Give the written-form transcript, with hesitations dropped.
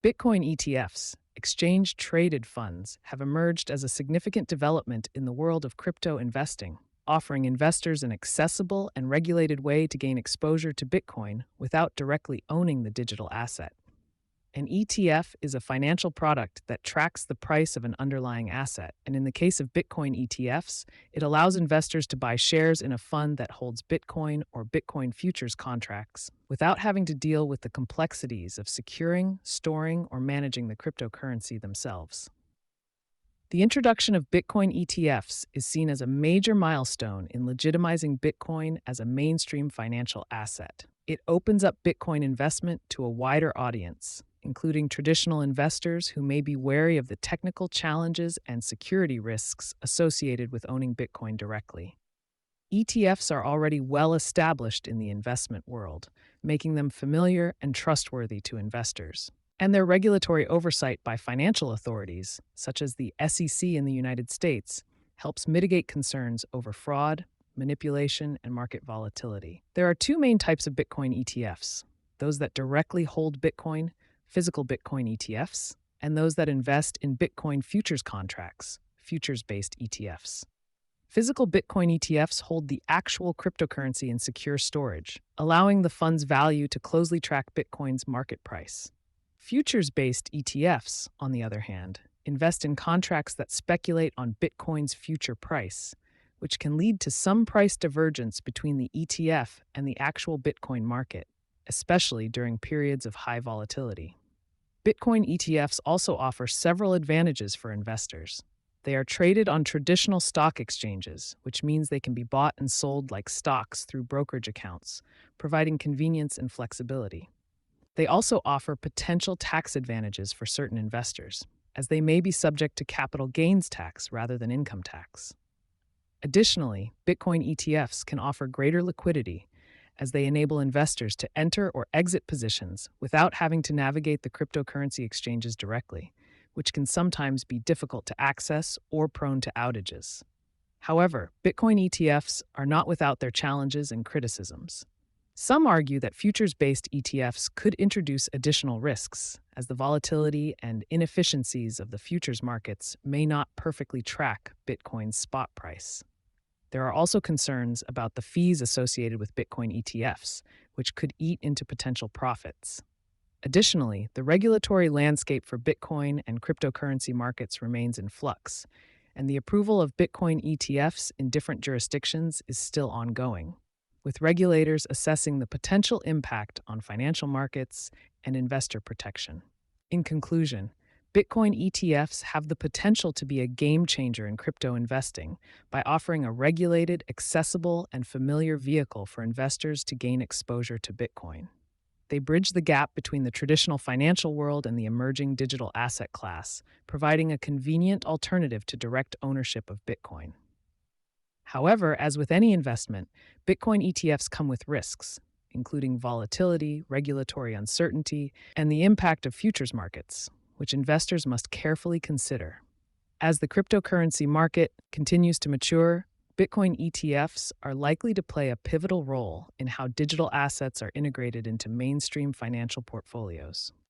Bitcoin ETFs, exchange-traded funds, have emerged as a significant development in the world of crypto investing, offering investors an accessible and regulated way to gain exposure to Bitcoin without directly owning the digital asset. An ETF is a financial product that tracks the price of an underlying asset, and in the case of Bitcoin ETFs, it allows investors to buy shares in a fund that holds Bitcoin or Bitcoin futures contracts without having to deal with the complexities of securing, storing, or managing the cryptocurrency themselves. The introduction of Bitcoin ETFs is seen as a major milestone in legitimizing Bitcoin as a mainstream financial asset. It opens up Bitcoin investment to a wider audience, including traditional investors who may be wary of the technical challenges and security risks associated with owning Bitcoin directly. ETFs are already well established in the investment world, making them familiar and trustworthy to investors. And their regulatory oversight by financial authorities, such as the SEC in the United States, helps mitigate concerns over fraud, manipulation, and market volatility. There are two main types of Bitcoin ETFs: those that directly hold Bitcoin, physical Bitcoin ETFs, and those that invest in Bitcoin futures contracts, futures-based ETFs. Physical Bitcoin ETFs hold the actual cryptocurrency in secure storage, allowing the fund's value to closely track Bitcoin's market price. Futures-based ETFs, on the other hand, invest in contracts that speculate on Bitcoin's future price, which can lead to some price divergence between the ETF and the actual Bitcoin market, especially during periods of high volatility. Bitcoin ETFs also offer several advantages for investors. They are traded on traditional stock exchanges, which means they can be bought and sold like stocks through brokerage accounts, providing convenience and flexibility. They also offer potential tax advantages for certain investors, as they may be subject to capital gains tax rather than income tax. Additionally, Bitcoin ETFs can offer greater liquidity, as they enable investors to enter or exit positions without having to navigate the cryptocurrency exchanges directly, which can sometimes be difficult to access or prone to outages. However, Bitcoin ETFs are not without their challenges and criticisms. Some argue that futures-based ETFs could introduce additional risks, as the volatility and inefficiencies of the futures markets may not perfectly track Bitcoin's spot price. There are also concerns about the fees associated with Bitcoin ETFs, which could eat into potential profits. Additionally, the regulatory landscape for Bitcoin and cryptocurrency markets remains in flux, and the approval of Bitcoin ETFs in different jurisdictions is still ongoing, with regulators assessing the potential impact on financial markets and investor protection. In conclusion, Bitcoin ETFs have the potential to be a game changer in crypto investing by offering a regulated, accessible, and familiar vehicle for investors to gain exposure to Bitcoin. They bridge the gap between the traditional financial world and the emerging digital asset class, providing a convenient alternative to direct ownership of Bitcoin. However, as with any investment, Bitcoin ETFs come with risks, including volatility, regulatory uncertainty, and the impact of futures markets, which investors must carefully consider. As the cryptocurrency market continues to mature, Bitcoin ETFs are likely to play a pivotal role in how digital assets are integrated into mainstream financial portfolios.